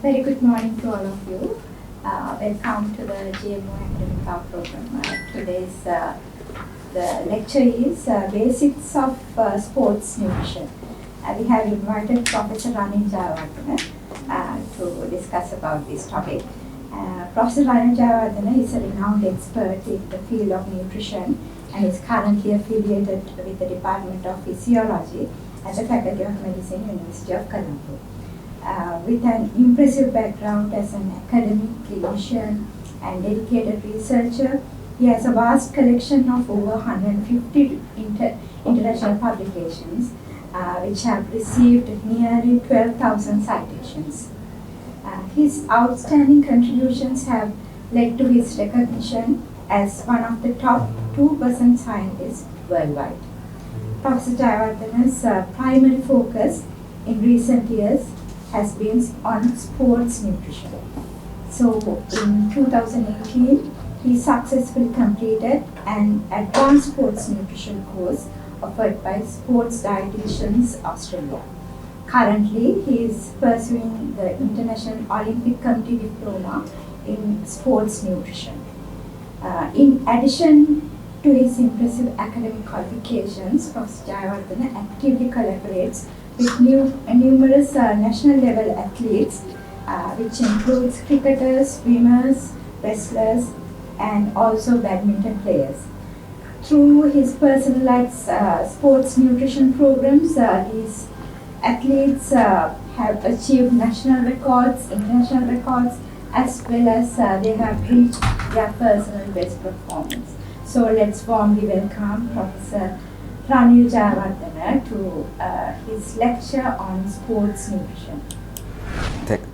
Very good morning to all of you. Welcome to the GMO Academic Art Program. Today's the lecture is Basics of Sports Nutrition. We have invited Professor Ranil to discuss about this topic. Professor Ranil Jayawardena is a renowned expert in the field of nutrition and is currently affiliated with the Department of Physiology at the Faculty of Medicine, University of Colombo. With an impressive background as an academic, clinician, and dedicated researcher, he has a vast collection of over 150 international publications, which have received nearly 12,000 citations. His outstanding contributions have led to his recognition as one of the top 2% scientists worldwide. Professor Jayawardena's primary focus in recent years has been on sports nutrition. So in 2018, he successfully completed an advanced sports nutrition course offered by Sports Dietitians Australia. Currently, he is pursuing the International Olympic Committee Diploma in Sports Nutrition. In addition to his impressive academic qualifications, Professor Jayawardena actively collaborates with numerous national level athletes, which includes cricketers, swimmers, wrestlers, and also badminton players. Through his personalized sports nutrition programs, these athletes have achieved national records, international records, as well as they have reached their personal best performance. So let's warmly welcome Professor Ranil Jayawardena to his lecture on sports nutrition.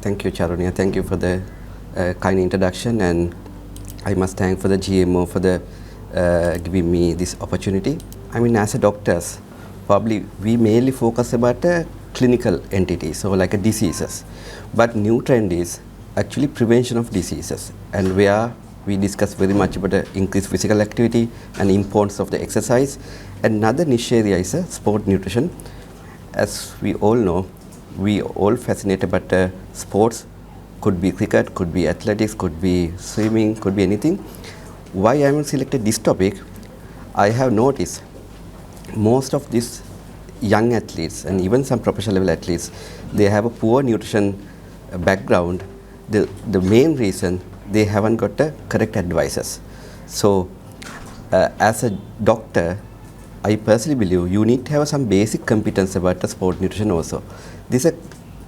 Thank you, Charunya. Thank you for the kind introduction, and I must thank for the GMO for the giving me this opportunity. I mean, as a doctors, probably we mainly focus about clinical entities, so like diseases. But new trend is actually prevention of diseases, and where we discuss very much about the increased physical activity and importance of the exercise. Another niche area is sport nutrition. As we all know, we all fascinated about sports. Could be cricket, could be athletics, could be swimming, could be anything. Why I have selected this topic, I have noticed most of these young athletes and even some professional level athletes, they have a poor nutrition background. The main reason, they haven't got the correct advices. So as a doctor, I personally believe you need to have some basic competence about the sport nutrition also. This is a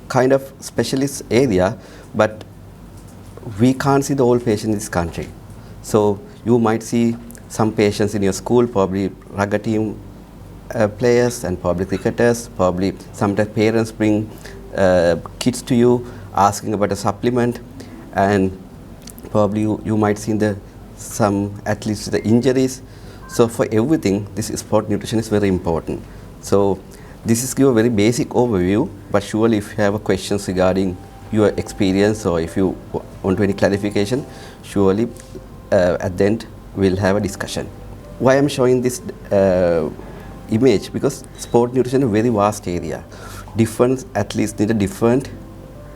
kind of specialist area, but we can't see the whole patient in this country. So you might see some patients in your school, probably rugby team players and probably cricketers, probably sometimes parents bring kids to you asking about a supplement, and probably you might see some athletes with the injuries. So for everything, this sport nutrition is very important. So this is give a very basic overview, but surely if you have questions regarding your experience or if you want any clarification, surely at the end we'll have a discussion. Why I'm showing this image? Because sport nutrition is a very vast area. Different athletes need a different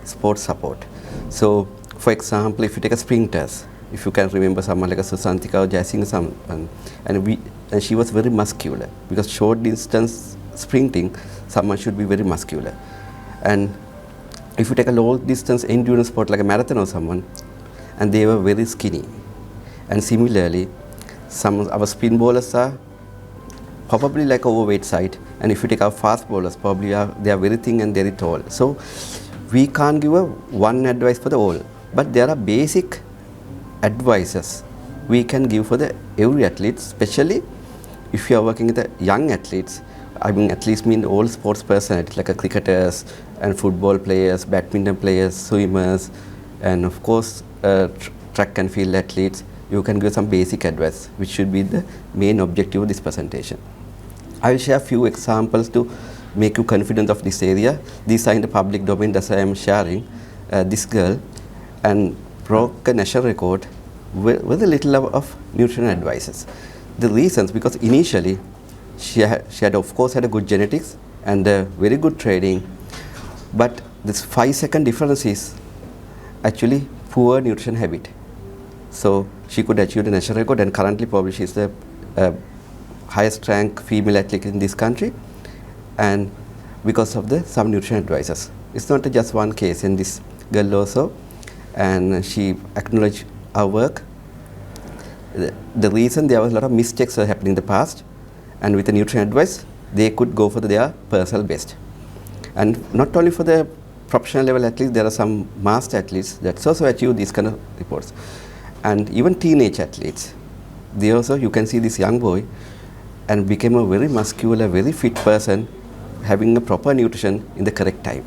sport support. So for example, if you take a sprinters, if you can remember someone like a Susantika or Jaising or someone, and she was very muscular, because short distance sprinting, someone should be very muscular. And if you take a long distance endurance sport like a marathon or someone, and they were very skinny. And similarly, some of our spin bowlers are probably like overweight side, and if you take our fast bowlers, probably they are very thin and very tall. So we can't give one advice for the all, but there are basic advices we can give for every athlete, especially if you are working with the young athletes. I mean, athletes mean all sports personalities like cricketers and football players, badminton players, swimmers, and of course track and field athletes. You can give some basic advice, which should be the main objective of this presentation. I will share a few examples to make you confident of this area. These are in the public domain, that's why I am sharing. This girl and broke a national record with a little of nutrition advices. The reasons, because initially she had of course had a good genetics and very good training, but this 5-second difference is actually poor nutrition habit. So she could achieve the national record, and currently probably she's the highest ranked female athlete in this country, and because of the some nutrition advices. It's not just one case in this girl also, and she acknowledged our work. The reason there was a lot of mistakes were happening in the past, and with the nutrition advice, they could go for their personal best. And not only for the professional level athletes, there are some master athletes that also achieve these kind of reports. And even teenage athletes, they also, you can see this young boy and became a very muscular, very fit person, having a proper nutrition in the correct time.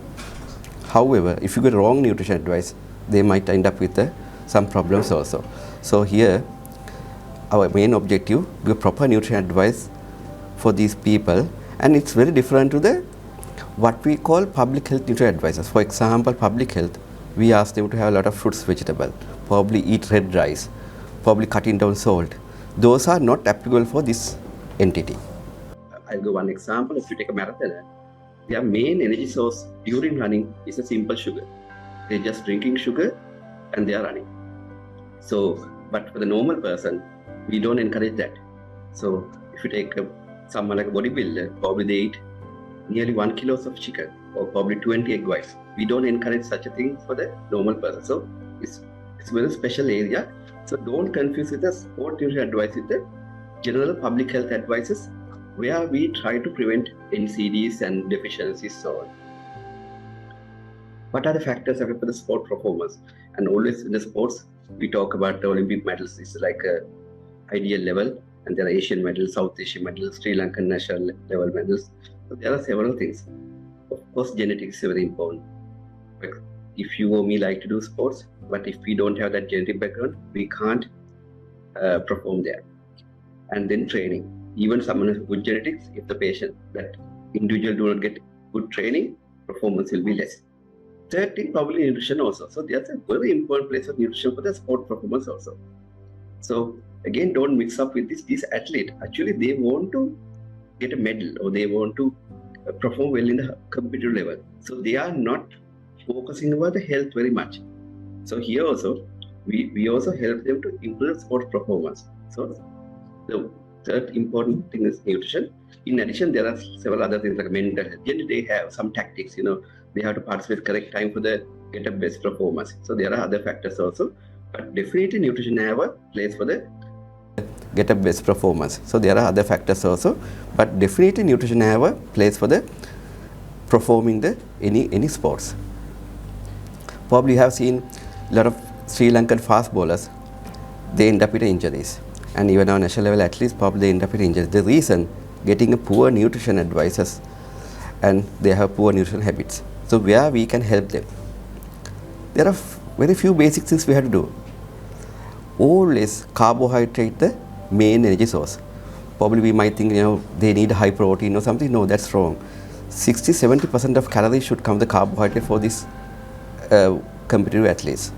However, if you get wrong nutrition advice, they might end up with some problems also. So here, our main objective, give proper nutrition advice for these people, and it's very different to the what we call public health nutrition advices. For example, public health, we ask them to have a lot of fruits, vegetables, probably eat red rice, probably cutting down salt. Those are not applicable for this entity. I'll give one example. If you take a marathoner, their main energy source during running is a simple sugar. They're just drinking sugar and they are running. So, but for the normal person, we don't encourage that. So, if you take someone like a bodybuilder, probably they eat nearly 1 kilo of chicken or probably 20 egg whites. We don't encourage such a thing for the normal person. So, it's a very special area. So, don't confuse with the sport nutrition advice with the general public health advices, where we try to prevent NCDs and deficiencies so on. What are the factors affect for the sport performance? And always in the sports, we talk about the Olympic medals. It's like a ideal level, and there are Asian medals, South Asian medals, Sri Lankan national level medals. So there are several things. Of course, genetics is very important. If you or me like to do sports, but if we don't have that genetic background, we can't perform there. And then training. Even someone with good genetics, if the patient, that individual do not get good training, performance will be less. Third thing, probably nutrition also. So that's a very important place of nutrition for the sport performance also. So again, don't mix up with this athlete. Actually, they want to get a medal or they want to perform well in the competitive level. So they are not focusing about the health very much. So here also, we also help them to improve sports performance. So the third important thing is nutrition. In addition, there are several other things like mental health. Generally, they have some tactics, they have to participate correct time for the get a best performance. So there are other factors also, but definitely nutrition have a place for the get a best performance. So there are other factors also, but definitely nutrition have a place for the performing the any sports. Probably you have seen a lot of Sri Lankan fast bowlers, they end up with injuries. And even our national level athletes, probably they end up with injuries. The reason, getting a poor nutrition advices, and they have poor nutrition habits. So where we can help them, there are very few basic things we have to do. Always carbohydrate the main energy source. Probably we might think they need high protein or something. No, that's wrong. 60-70% of calories should come the carbohydrate for this competitive athletes.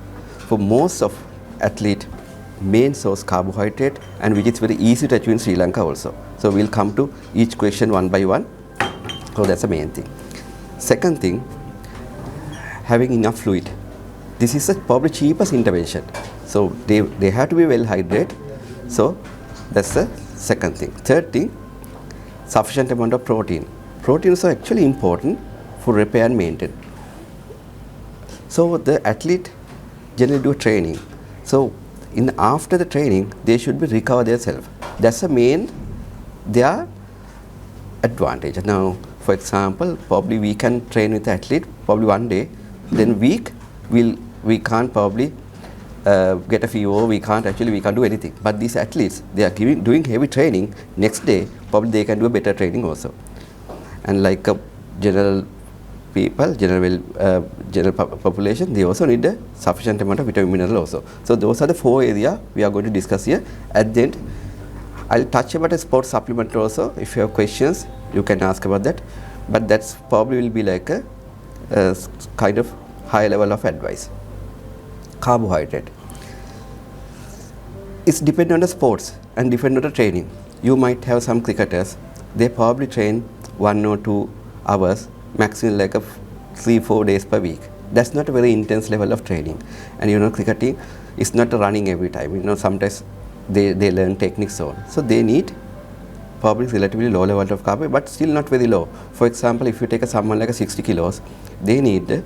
For most of athlete, main source carbohydrate, and which is very easy to achieve in Sri Lanka also. So we'll come to each question one by one. So that's the main thing. Second thing, having enough fluid. This is the probably cheapest intervention. So they have to be well hydrated. So that's the second thing. Third thing, sufficient amount of protein. Protein is actually important for repair and maintenance. So the athlete generally do training. So after the training, they should be recover themselves. That's the main their advantage. Now, for example, probably we can train with the athlete probably one day, then week we can't probably get a fever. We can't do anything. But these athletes, they are doing heavy training. Next day, probably they can do a better training also. And like general people, general population, they also need a sufficient amount of vitamin mineral also. So those are the 4 areas we are going to discuss here. At the end, I'll touch about a sports supplement also. If you have questions, you can ask about that. But that's probably will be like a kind of high level of advice. Carbohydrate. It's dependent on the sports and dependent on the training. You might have some cricketers, they probably train 1 or 2 hours, maximum like 3-4 days per week. That's not a very intense level of training. And you know, cricketing is not running every time. You know, sometimes they learn techniques so they need probably relatively low level of carbohydrate, but still not very low. For example, if you take someone like a 60 kilos, they need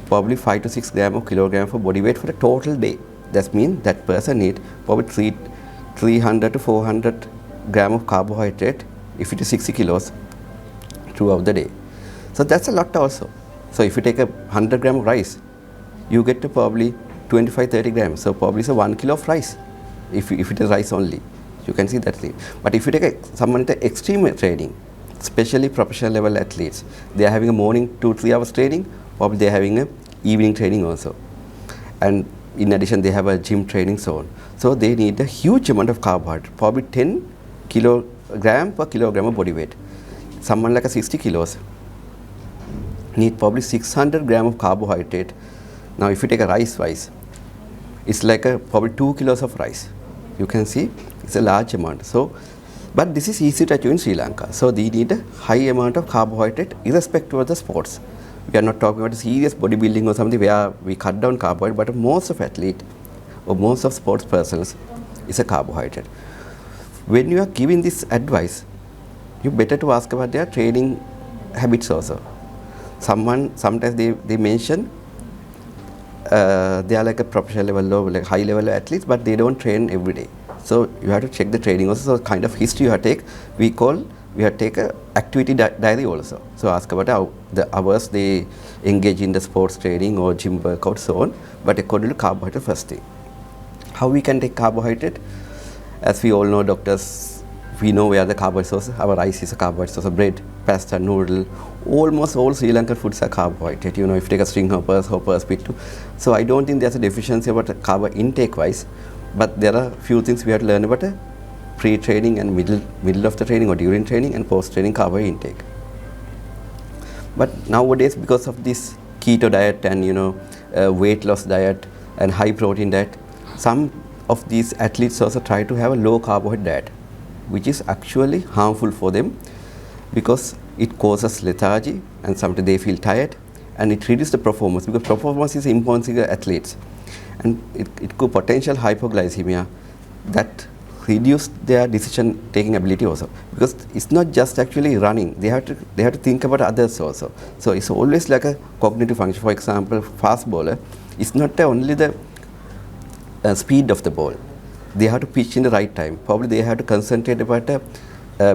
probably 5 to 6 gram of kilogram for body weight for the total day. That means that person need probably 300 to 400 gram of carbohydrate if it is 60 kilos throughout the day. So that's a lot also. So if you take 100 gram of rice, you get to probably 25-30 grams. So probably it's 1 kilo of rice if it is rice only. You can see that thing. But if you take someone into extreme training, especially professional level athletes, they are having a morning 2-3 hours training, probably they are having a evening training also. And in addition, they have a gym training zone. So they need a huge amount of carbohydrate, probably 10 kilogram per kilogram of body weight. Someone like a 60 kilos need probably 600 gram of carbohydrate. Now if you take a rice, it's like probably 2 kilos of rice. You can see it's a large amount. So, but this is easy to achieve in Sri Lanka. So they need a high amount of carbohydrate irrespective of the sports. We are not talking about serious bodybuilding or something where we cut down carbohydrate, but most of athletes or most of sports persons is a carbohydrate. When you are giving this advice, you better to ask about their training habits also. Sometimes they mention they are like a professional level or like high level athletes, but they don't train every day. So you have to check the training also. So kind of history you have to take. We have to take a activity diary also. So ask about how the hours they engage in the sports training or gym workout so on. But according to carbohydrate first thing. How we can take carbohydrate? As we all know, doctors, we know where the carbohydrate source. Our rice is a carbohydrate source. Bread, pasta, noodle, almost all Sri Lankan foods are carbohydrate. You know, if you take a string hoppers, pittu. So I don't think there's a deficiency about carb intake wise, but there are few things we have to learn about pre-training and middle of the training or during training and post-training carbohydrate intake. But nowadays, because of this keto diet and weight loss diet and high protein diet, some of these athletes also try to have a low carbohydrate diet, which is actually harmful for them because it causes lethargy and sometimes they feel tired and it reduces the performance because performance is important in athletes and it could potential hypoglycemia that reduce their decision taking ability also because it's not just actually running, they have to think about others also. So it's always like a cognitive function. For example, fast bowler, it's not only the speed of the ball, they have to pitch in the right time. Probably they have to concentrate about the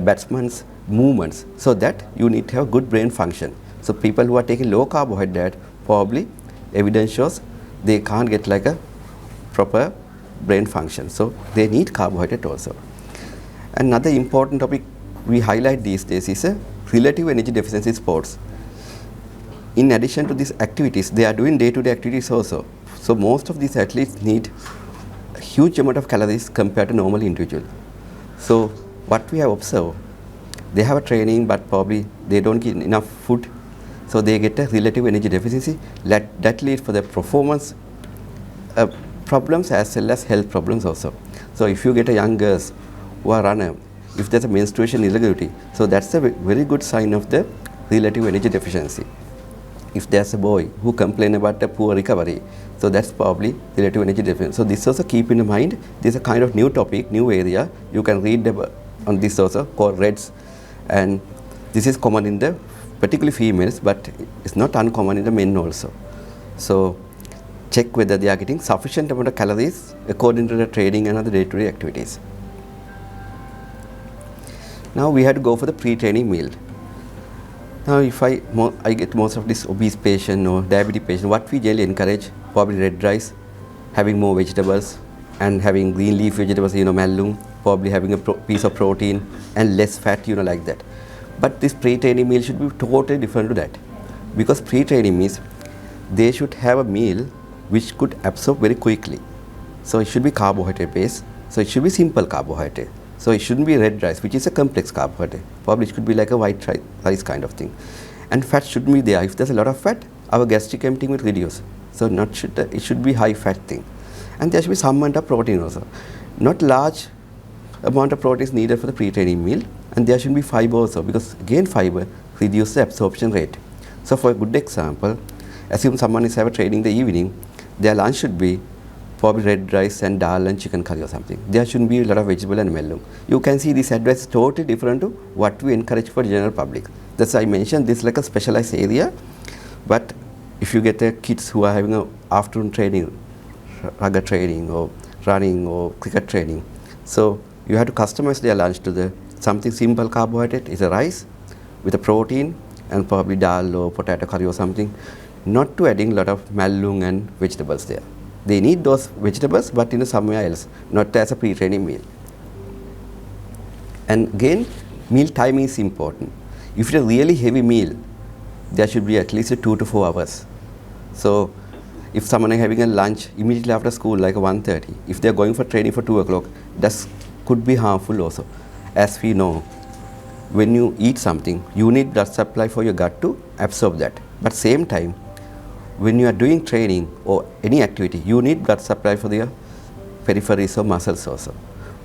batsman's movements, so that you need to have good brain function. So people who are taking low carbohydrate, probably evidence shows they can't get like a proper brain function. So they need carbohydrate also. Another important topic we highlight these days is a relative energy deficiency sports. In addition to these activities, they are doing day-to-day activities also. So most of these athletes need a huge amount of calories compared to normal individual. So what we have observed, they have a training but probably they don't get enough food, so they get a relative energy deficiency that leads for the performance problems as well as health problems also. So if you get a young girls who are runner, if there's a menstruation irregularity, so that's a very good sign of the relative energy deficiency. If there's a boy who complain about the poor recovery, so that's probably relative energy deficiency. So this also keep in mind, this is a kind of new topic, new area. You can read on this also called REDS, and this is common in the particularly females, but it's not uncommon in the men also. So check whether they are getting sufficient amount of calories according to the training and other day-to-day activities. Now we have to go for the pre-training meal. Now if I get most of this obese patient or diabetic patient, what we generally encourage, probably red rice, having more vegetables and having green leaf vegetables, mallum, probably having a piece of protein and less fat, like that. But this pre-training meal should be totally different to that, because pre-training means they should have a meal which could absorb very quickly. So it should be carbohydrate based, so it should be simple carbohydrate. So it shouldn't be red rice, which is a complex carbohydrate. Probably it could be like a white rice kind of thing. And fat shouldn't be there. If there's a lot of fat, our gastric emptying will reduce. So it should be high fat thing. And there should be some amount of protein also. Not large amount of protein is needed for the pre-training meal. And there should be fiber also, because again fiber reduces the absorption rate. So for a good example, assume someone is have a training in the evening, their lunch should be probably red rice and dal and chicken curry or something. There shouldn't be a lot of vegetable and mellum. You can see this advice is totally different to what we encourage for general public. That's why I mentioned this like a specialized area. But if you get kids who are having a afternoon training, rugger training or running or cricket training, so you have to customize their lunch to the something simple carbohydrate is a rice with a protein and probably dal or potato curry or something, not to adding a lot of mellum and vegetables there. They need those vegetables but in somewhere else, not as a pre-training meal. And again, meal timing is important. If it's a really heavy meal, there should be at least 2 to 4 hours. So if someone is having a lunch immediately after school like 1:30, if they are going for training for 2 o'clock, that could be harmful also. As we know, when you eat something, you need blood supply for your gut to absorb that. But same time, when you are doing training or any activity, you need blood supply for the peripheries or muscles also.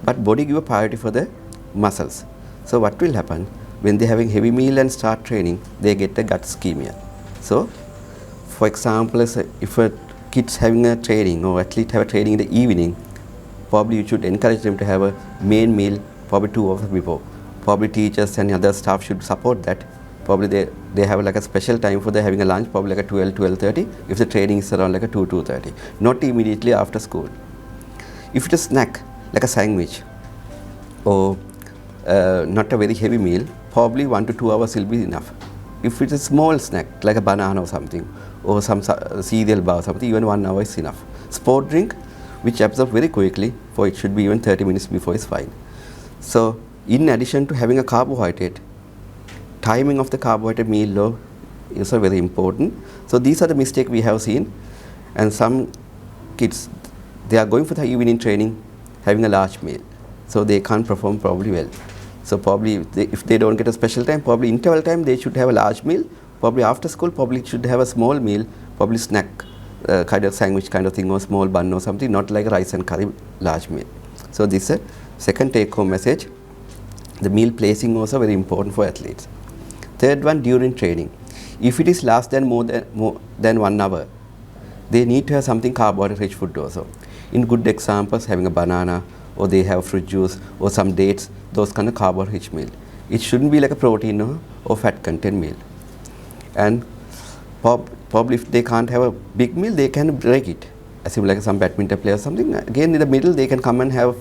But body give a priority for the muscles. So what will happen when they having heavy meal and start training, they get a gut ischemia. So for example, if a kid's having a training or athlete have a training in the evening, probably you should encourage them to have a main meal probably 2 hours before. Probably teachers and other staff should support that. Probably they have like a special time for they having a lunch, probably like a 12:30 if the training is around like a 2:30, not immediately after school. If it's a snack like a sandwich or not a very heavy meal, probably 1 to 2 hours will be enough. If it's a small snack like a banana or something or some cereal bar or something, even 1 hour is enough. Sport drink which absorbs very quickly, for it should be even 30 minutes before is fine. So in addition to having a carbohydrate, timing of the carbohydrate meal is very important. So these are the mistakes we have seen, and some kids, they are going for the evening training having a large meal, so they can't perform probably well. So probably if they don't get a special time, probably interval time, they should have a large meal. Probably after school, probably should have a small meal, probably snack, kind of sandwich kind of thing or small bun or something, not like rice and curry large meal. So this is a second take home message. The meal placing also very important for athletes. Third one, during training. If it is less than more than 1 hour, they need to have something carbohydrate rich food also. In good examples, having a banana, or they have fruit juice or some dates, those kind of carbohydrate rich meal. It shouldn't be like a protein or fat content meal. And probably if they can't have a big meal, they can break it. Assume like some badminton player or something, again in the middle they can come and have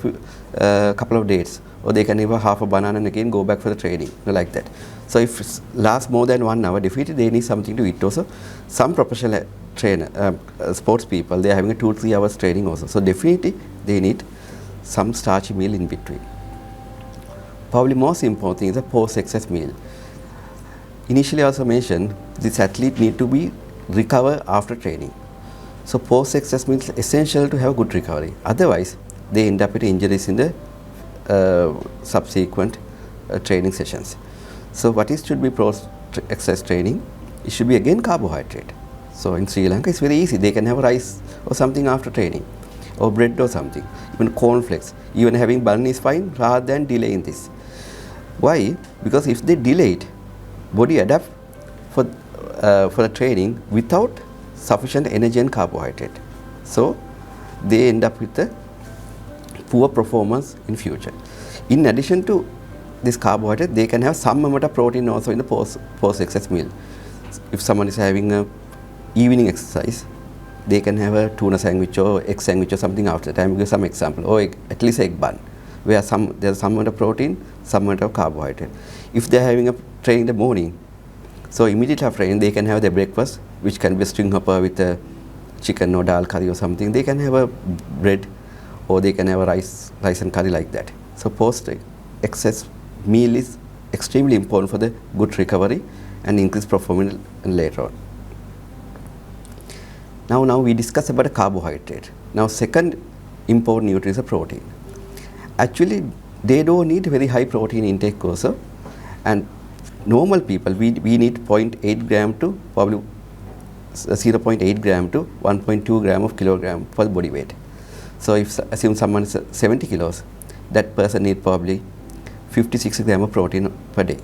a couple of dates, or they can have a half a banana and again go back for the training, like that. So if it lasts more than 1 hour, definitely they need something to eat also. Some professional trainer, sports people, they are having a 2 to 3 hours training also. So definitely they need some starchy meal in between. Probably most important thing is a post-exercise meal. Initially I also mentioned this athlete need to be recover after training. So post-exercise means essential to have good recovery. Otherwise, they end up with injuries in the subsequent training sessions. So what is should be post-exercise training? It should be again carbohydrate. So in Sri Lanka, it's very easy. They can have rice or something after training, or bread or something, even cornflakes. Even having bun is fine rather than delaying this. Why? Because if they delay it, body adapt for the training without sufficient energy and carbohydrate. So they end up with a poor performance in future. In addition to this carbohydrate, they can have some amount of protein also in the post-exercise meal. If someone is having a evening exercise, they can have a tuna sandwich or egg sandwich or something after that. I will give some example, or at least egg bun, where there's some amount of protein, some amount of carbohydrate. If they're having a training in the morning, so immediately after training, they can have their breakfast, which can be a string hopper with a chicken or dal curry or something. They can have a bread, or they can have a rice and curry like that. So post-exercise meal is extremely important for the good recovery and increased performance later on. Now we discuss about a carbohydrate. Now second important nutrient is a protein. Actually, they don't need very high protein intake also, and normal people, we need 0.8 gram to probably 0.8 gram to 1.2 gram of kilogram for the body weight. So if assume someone is 70 kilos, that person need probably 56 gram of protein per day,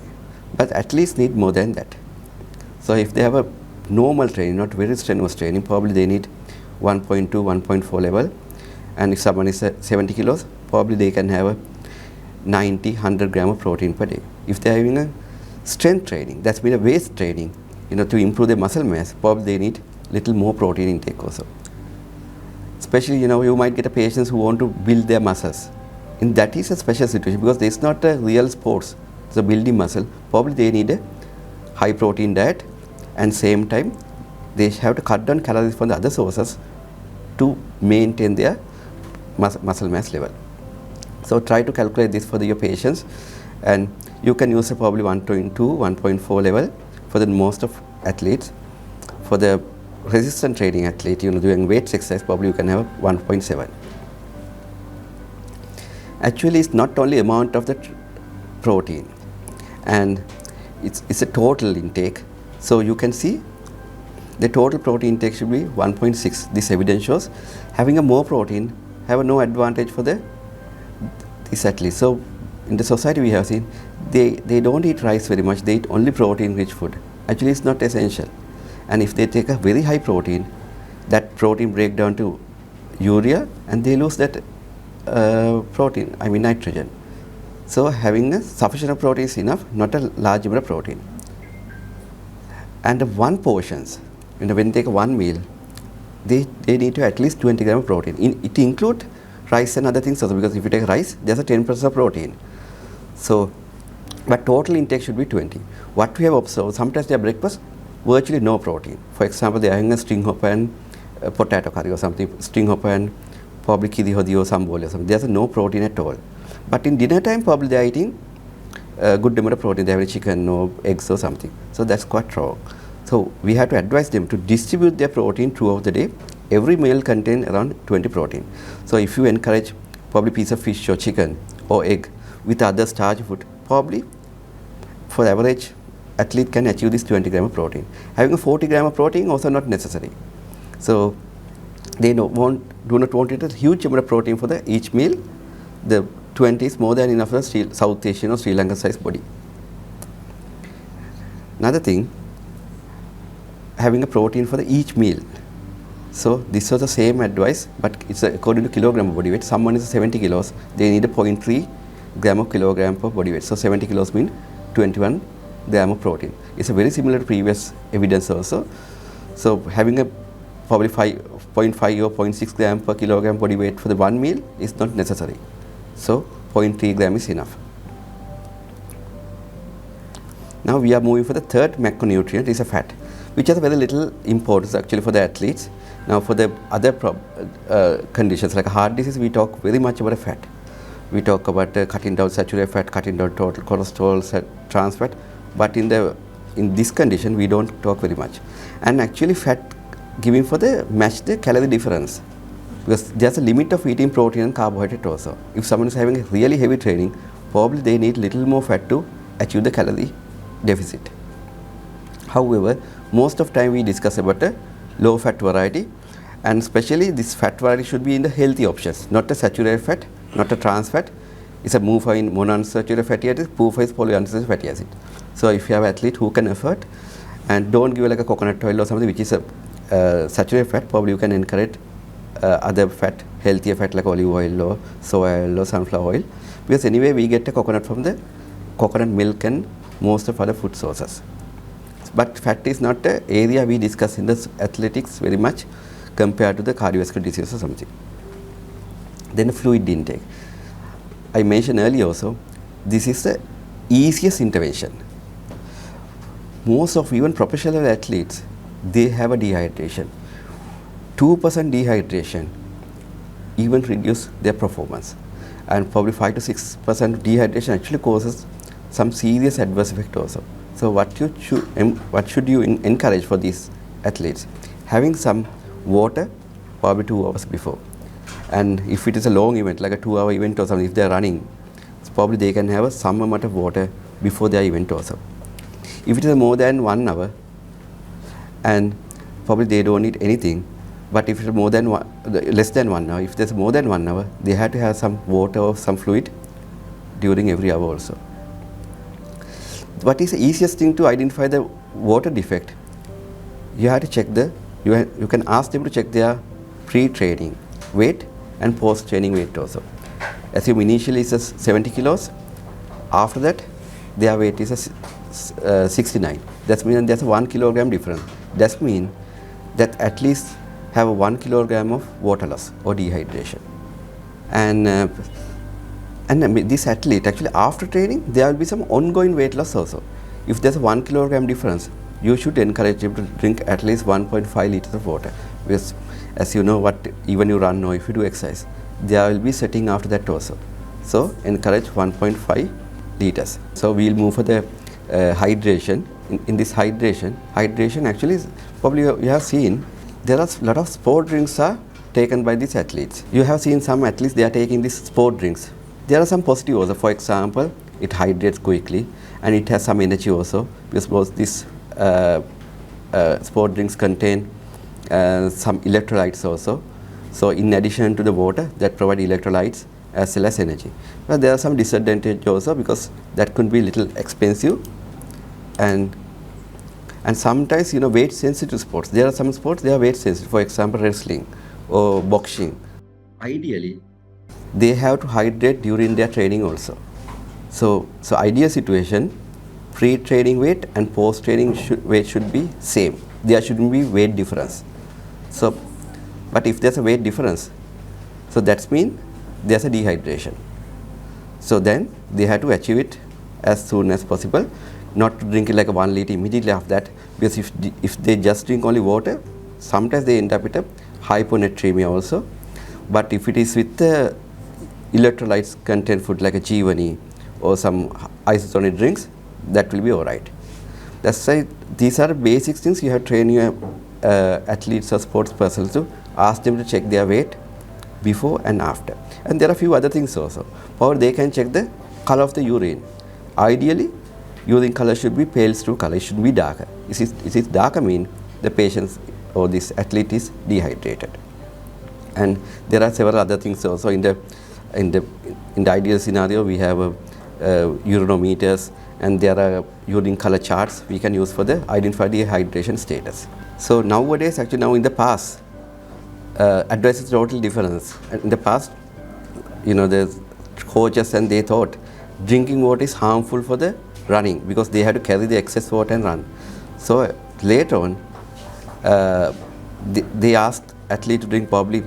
but at least need more than that. So if they have a normal training, not very strenuous training, probably they need 1.2, 1.4 level. And if someone is 70 kilos, probably they can have a 90, 100 gram of protein per day. If they're having a strength training, that's been a weight training, to improve their muscle mass, probably they need little more protein intake also. Especially, you might get a patients who want to build their muscles. And that is a special situation because it's not a real sports. It's a building muscle. Probably they need a high protein diet, and same time they have to cut down calories from the other sources to maintain their muscle mass level. So try to calculate this for your patients, and you can use probably 1.2, 1.4 level for the most of athletes. For the resistant training athlete, doing weights exercise, probably you can have 1.7. Actually, it's not only amount of the protein, and it's a total intake. So you can see the total protein intake should be 1.6. This evidence shows having a more protein have no advantage for this athlete. So in the society we have seen they don't eat rice very much, they eat only protein rich food. Actually, it's not essential. And if they take a very high protein, that protein break down to urea and they lose that nitrogen. So having a sufficient of protein is enough, not a large amount of protein. And the one portions, when they take one meal, they need to at least 20 grams of protein. It includes rice and other things also, because if you take rice, there's a 10% of protein. So, but total intake should be 20. What we have observed, sometimes their breakfast, virtually no protein. For example, they are having a string hopper and potato curry or something, string hopper and probably kiri hodi or sambol or something. There's no protein at all. But in dinner time, probably they are eating a good amount of protein. They have chicken or eggs or something. So that's quite wrong. So we have to advise them to distribute their protein throughout the day. Every meal contains around 20 protein. So if you encourage probably piece of fish or chicken or egg with other starch food, probably for the average athlete can achieve this 20 gram of protein. Having a 40 gram of protein also not necessary. So they do not want it a huge amount of protein for each meal. The 20 is more than enough for a South Asian or Sri Lankan size body. Another thing, having a protein for each meal. So this was the same advice, but it's according to kilogram of body weight. Someone is 70 kilos, they need a 0.3 gram of kilogram per body weight. So 70 kilos means 21 gram of protein. It's a very similar to previous evidence also. So having a probably 0.5 or 0.6 gram per kilogram body weight for the one meal is not necessary. So 0.3 gram is enough. Now we are moving for the third macronutrient, is a fat, which has very little importance actually for the athletes. Now for the other conditions like heart disease, we talk very much about a fat. We talk about cutting down saturated fat, cutting down total cholesterol, trans fat, but in this condition we don't talk very much. And actually fat giving for the match the calorie difference, because there's a limit of eating protein and carbohydrate also. If someone is having a really heavy training, probably they need little more fat to achieve the calorie deficit. However, most of time we discuss about a low fat variety, and especially this fat variety should be in the healthy options, not a saturated fat, not a trans fat. It's a MUFA in monounsaturated fatty acid, PUFA is polyunsaturated fatty acid. So if you have an athlete who can afford, and don't give like a coconut oil or something which is a saturated fat, probably you can encourage other fat, healthier fat like olive oil or soy oil or sunflower oil, because anyway we get a coconut from the coconut milk and most of other food sources. But fat is not an area we discuss in the athletics very much compared to the cardiovascular disease or something. Then fluid intake. I mentioned earlier also, this is the easiest intervention. Most of even professional athletes, they have a dehydration. 2% dehydration even reduce their performance, and probably 5 to 6% dehydration actually causes some serious adverse effect also. So what should you encourage for these athletes? Having some water probably 2 hours before, and if it is a long event like a 2-hour event or something, if they are running, probably they can have some amount of water before their event also. If it is more than 1 hour, and probably they don't need anything, but if it is less than 1 hour, if there's more than 1 hour, they have to have some water or some fluid during every hour also. What is the easiest thing to identify the water defect? you have to check you can ask them to check their pre-training weight and post-training weight also. Assume initially it's 70 kilos. After that, their weight is 69. That means there's a 1 kilogram difference. That means that at least have a 1 kilogram of water loss or dehydration. And this athlete, actually after training, there will be some ongoing weight loss also. If there's a 1 kilogram difference, you should encourage him to drink at least 1.5 liters of water. Because as you know, even you run or if you do exercise, there will be setting after that also. So encourage 1.5 liters. So we'll move for the hydration. In this hydration actually is probably you have seen there are a lot of sport drinks are taken by these athletes. You have seen some athletes, they are taking these sport drinks. There are some positive also. For example, it hydrates quickly and it has some energy also, because both these sport drinks contain some electrolytes also. So in addition to the water that provide electrolytes as well as energy. But there are some disadvantages also, because that could be little expensive and sometimes weight sensitive sports. There are some sports they are weight sensitive. For example, wrestling or boxing. Ideally, they have to hydrate during their training also. So ideal situation, pre-training weight and post-training weight should be same. There shouldn't be weight difference. So, but if there's a weight difference, so that means there's a dehydration. So then they have to achieve it as soon as possible, not to drink it like a 1 liter immediately after that, because if they just drink only water, sometimes they end up with a hyponatremia also. But if it is with the electrolytes content food like a Jayawardena or some isotonic drinks, that will be alright. That's why these are basic things you have to train your athletes or sports persons to ask them to check their weight before and after. And there are a few other things also. Or they can check the color of the urine. Ideally, urine color should be pale true color, it should be darker. If it is darker, mean the patient or this athlete is dehydrated. And there are several other things also. In the ideal scenario, we have urinometers, and there are urine color charts we can use for the identify the hydration status. So nowadays, actually now in the past, advice is totally different. In the past, the coaches and they thought drinking water is harmful for the running, because they had to carry the excess water and run. So later on, they asked athlete to drink probably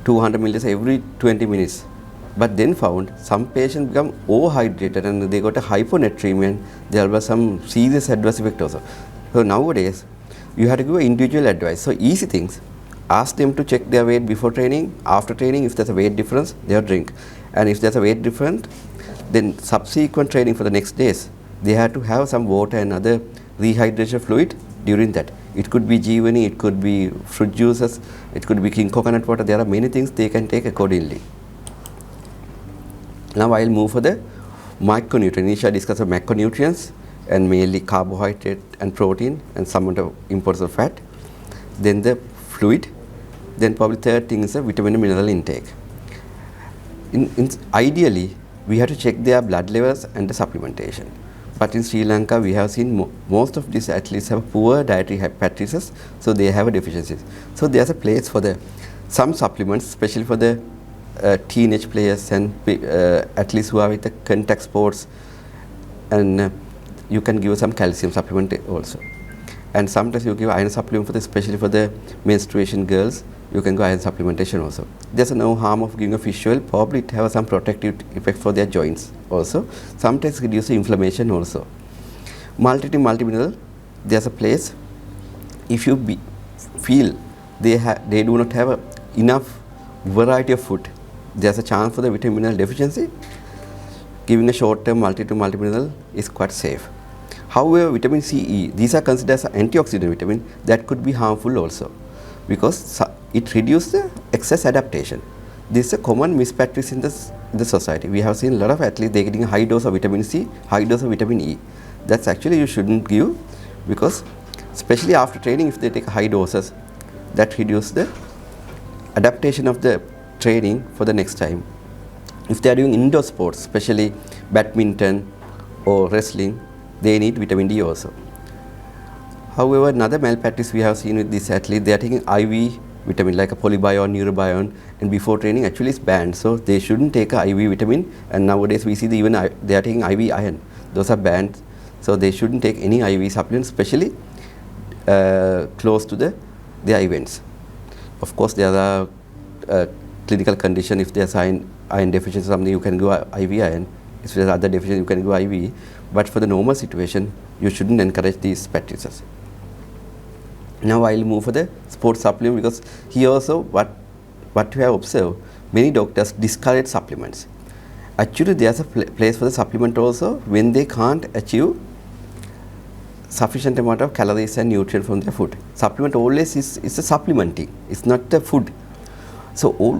200 milliliters every 20 minutes. But then found some patients become overhydrated and they got a hyponatremia, and there was some serious adverse effect also. So nowadays, you have to give individual advice. So easy things, ask them to check their weight before training, after training. If there's a weight difference, they have drink. And if there's a weight difference, then subsequent training for the next days, they have to have some water and other rehydration fluid during that. It could be Jayawardena, it could be fruit juices, it could be king coconut water. There are many things they can take accordingly. Now I'll move for the micronutrients. Initially I discussed the macronutrients, and mainly carbohydrate and protein and some amount of importance of fat. Then the fluid. Then probably third thing is the vitamin and mineral intake. Ideally, we have to check their blood levels and the supplementation. But in Sri Lanka, we have seen most of these athletes have poor dietary hypothesis, so they have a deficiencies. So there's a place for some supplements, especially for the teenage players and athletes who are with the contact sports, and you can give some calcium supplement also. And sometimes you give iron supplement especially for the menstruation girls. You can go iron supplementation also. There's no harm of giving a fish oil. Probably it has some protective effect for their joints also. Sometimes it reduces inflammation also. Multi-mineral, there's a place. If you feel they do not have enough variety of food, there's a chance for the vitamin mineral deficiency. Giving a short-term multi-mineral is quite safe. However, vitamin C, E, these are considered as antioxidant vitamin that could be harmful also, because it reduces the excess adaptation. This is a common mispractice in the society. We have seen a lot of athletes, they're getting a high dose of vitamin C, high dose of vitamin E. That's actually you shouldn't give, because especially after training, if they take high doses, that reduces the adaptation of the training for the next time. If they are doing indoor sports, especially badminton or wrestling, they need vitamin D also. However, another malpractice we have seen with this athlete, they are taking IV vitamin like a polybion, neurobion, and before training actually it's banned. So they shouldn't take a IV vitamin, and nowadays we see they are taking IV iron. Those are banned. So they shouldn't take any IV supplements, especially close to their events. Of course, there are clinical condition. If there's iron deficiency, something you can go IV iron. If there's other deficiency, you can go IV. But for the normal situation, you shouldn't encourage these practices. Now I'll move for the sports supplement, because here also what we have observed, many doctors discourage supplements. Actually, there's a place for the supplement also when they can't achieve sufficient amount of calories and nutrients from their food. Supplement always is a supplementing, it's not the food. So all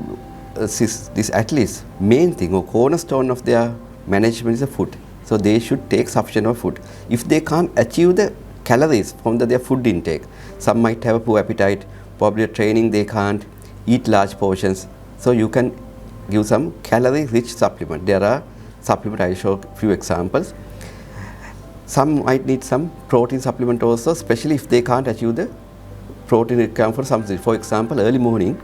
these athletes, main thing or cornerstone of their management is the food. So they should take sufficient of food. If they can't achieve the calories from their food intake, some might have a poor appetite, probably training they can't eat large portions. So you can give some calorie rich supplement. There are supplements, I'll show a few examples. Some might need some protein supplement also, especially if they can't achieve the protein requirement for something. For example, early morning,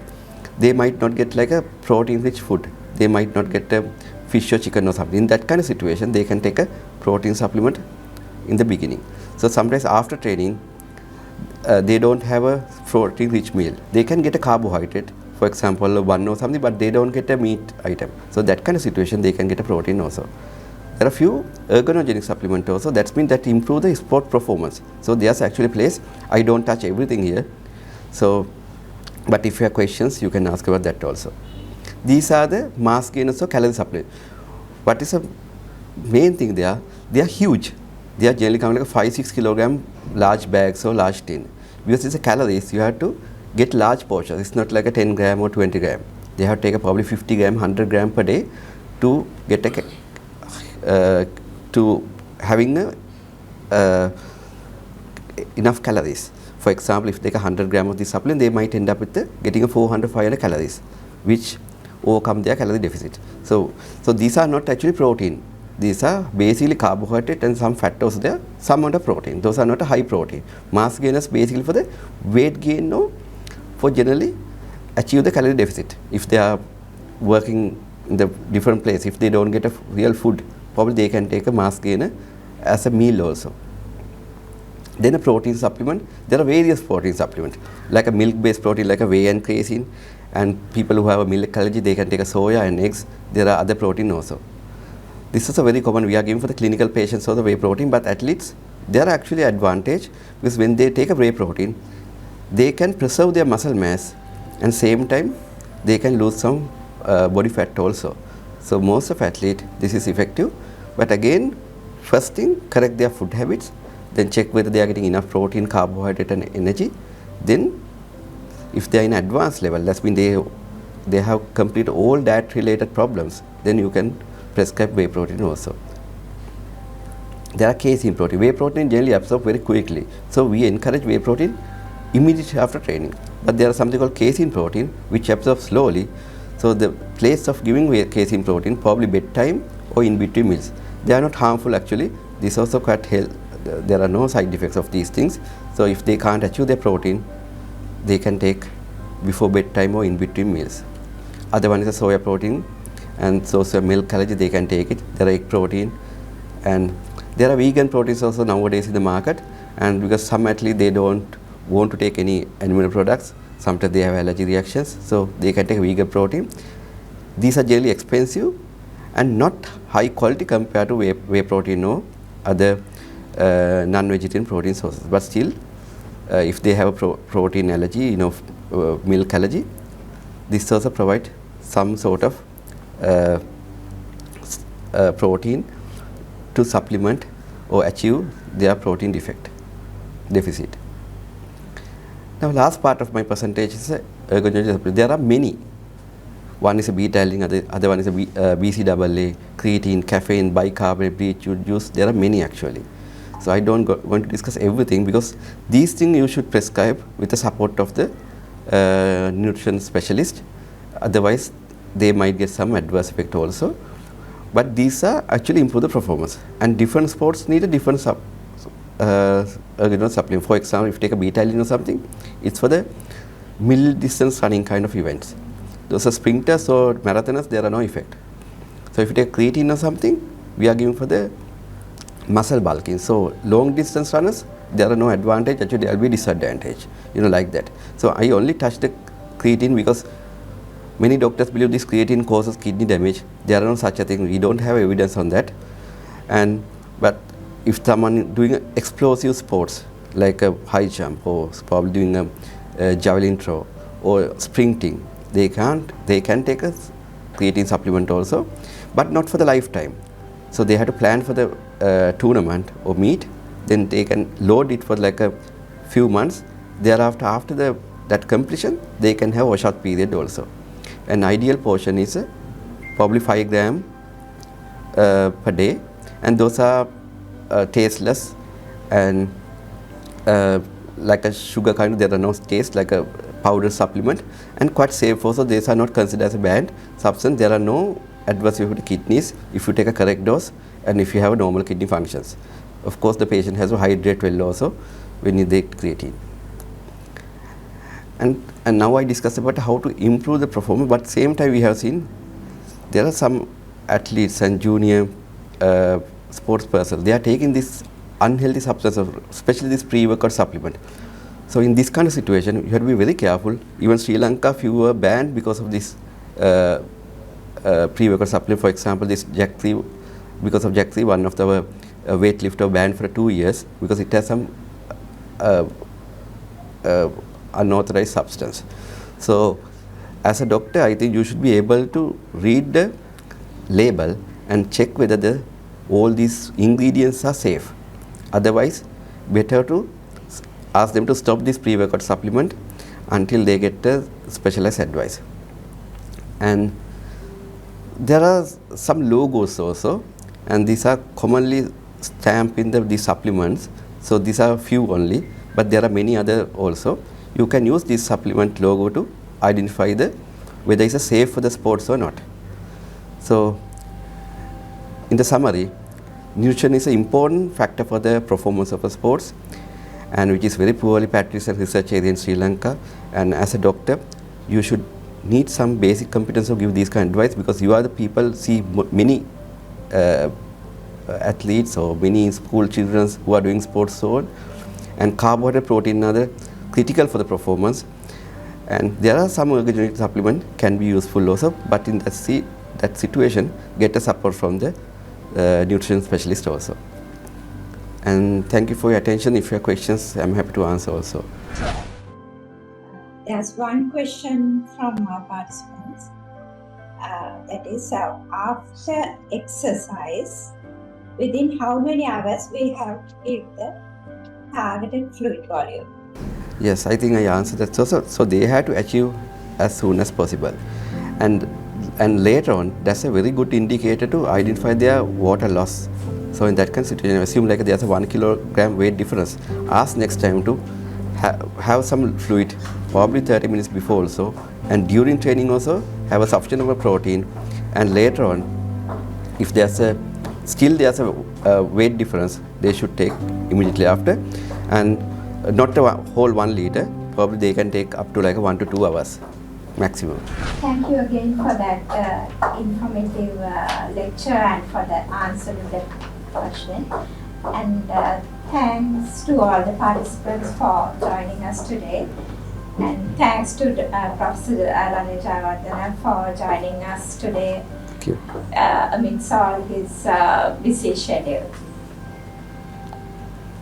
they might not get like a protein rich food. They might not get a fish or chicken or something. In that kind of situation, they can take a protein supplement in the beginning. So sometimes after training, they don't have a protein rich meal. They can get a carbohydrate, for example, a bun or something, but they don't get a meat item. So that kind of situation, they can get a protein also. There are a few ergonogenic supplements also. That means that improve the sport performance. So there's actually a place. I don't touch everything here. So, but if you have questions, you can ask about that also. These are the mass gainers or calorie supplements. What is the main thing there? They are huge. They are generally coming like a 5-6 kilogram large bags or large tin. Because it's a calories, you have to get large portions. It's not like a 10 gram or 20 gram. They have to take a probably 50 gram, 100 gram per day to get to having enough calories. For example, if they take 100 gram of this supplement, they might end up with getting a 400-500 calories, which overcome their calorie deficit. So these are not actually protein. These are basically carbohydrate and some fat also there, some amount of protein. Those are not a high protein. Mass gainers basically for the weight gain or for generally achieve the calorie deficit. If they are working in the different place, if they don't get a real food, probably they can take a mass gainer as a meal also. Then a protein supplement, there are various protein supplements, like a milk-based protein, like a whey and casein, and people who have a milk allergy, they can take a soya and eggs. There are other protein also. This is a very common, we are giving for the clinical patients or the whey protein, but athletes, there are actually advantage, because when they take a whey protein, they can preserve their muscle mass, and same time, they can lose some body fat also. So most of athletes, this is effective, but again, first thing, correct their food habits, then check whether they are getting enough protein, carbohydrate and energy. Then, if they are in advanced level, that means they have complete all diet related problems, then you can prescribe whey protein also. There are casein protein. Whey protein generally absorbs very quickly, so we encourage whey protein immediately after training. But there is something called casein protein which absorbs slowly. So the place of giving casein protein, probably bedtime or in between meals. They are not harmful actually. This also quite healthy. There are no side effects of these things. So if they can't achieve their protein, they can take before bedtime or in between meals. Other one is a soya protein, and so milk allergy, they can take it. There are egg protein, and there are vegan proteins also nowadays in the market. And because some athletes, they don't want to take any animal products, sometimes they have allergy reactions, so they can take vegan protein. These are generally expensive and not high quality compared to whey protein or other non-vegetarian protein sources. But still, if they have a protein allergy, milk allergy, this also provide some sort of protein to supplement or achieve their protein deficit. Now, last part of my presentation is ergonomic supplement. There are many. One is a beta-alanine, other one is a BCAA, creatine, caffeine, bicarbonate, beetroot juice. There are many actually. So I don't going to discuss everything, because these things you should prescribe with the support of the nutrition specialist. Otherwise, they might get some adverse effect also. But these are actually improve the performance. And different sports need a different supplement. For example, if you take a beta-alanine or something, it's for the middle distance running kind of events. Those are sprinters or marathoners, there are no effect. So if you take creatine or something, we are giving for the muscle bulking. So long distance runners, there are no advantage, actually there will be disadvantage, like that. So I only touch the creatine because many doctors believe this creatine causes kidney damage. There are no such a thing. We don't have evidence on that. But if someone doing explosive sports like a high jump or probably doing a javelin throw or sprinting, they can take a creatine supplement also, but not for the lifetime. So they have to plan for the tournament or meet, then they can load it for like a few months. Thereafter, after that completion, they can have a short period also. An ideal portion is probably 5 grams per day, and those are tasteless and like a sugar kind. There are no taste, like a powder supplement, and quite safe also. These are not considered as a banned substance. There are no adverse effect to kidneys if you take a correct dose and if you have a normal kidney functions. Of course, the patient has to hydrate well also when you take creatine. And now I discuss about how to improve the performance, but same time we have seen there are some athletes and junior sports persons, they are taking this unhealthy substance, especially this pre-workout supplement. So in this kind of situation, you have to be very careful. Even Sri Lanka, few were banned because of this pre-workout supplement. For example, this Jack3, because of Jack3, one of the weightlifter banned for 2 years because it has some unauthorized substance. So as a doctor, I think you should be able to read the label and check whether all these ingredients are safe. Otherwise, better to ask them to stop this pre-workout supplement until they get the specialized advice. And there are some logos also, and these are commonly stamped in these supplements. So these are few only, but there are many other also. You can use this supplement logo to identify whether it's safe for the sports or not. So in the summary, nutrition is an important factor for the performance of a sports, and which is very poorly practiced and research area in Sri Lanka. And as a doctor, you should need some basic competence to give these kind of advice, because you are the people see many athletes or many school children who are doing sports so on, and carbohydrate, protein are critical for the performance. And there are some ergogenic supplement can be useful also, but in that situation, get a support from the nutrition specialist also. And thank you for your attention. If you have questions, I'm happy to answer also. There's one question from our participants. That is, after exercise, within how many hours we have to give the targeted fluid volume? Yes, I think I answered that. So they have to achieve as soon as possible. And later on, that's a very good indicator to identify their water loss. So in that kind of situation, assume like there's a 1 kilogram weight difference. Ask next time to have some fluid, probably 30 minutes before also. And during training also, have a sufficient amount of protein. And later on, if still there's a weight difference, they should take immediately after. And not the whole 1 liter, probably they can take up to like 1 to 2 hours maximum. Thank you again for that informative lecture and for the answer to the question. And thanks to all the participants for joining us today. And thanks to Professor Ranil Jayawardena for joining us today. Thank you. Amidst all his busy schedule.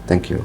Thank you.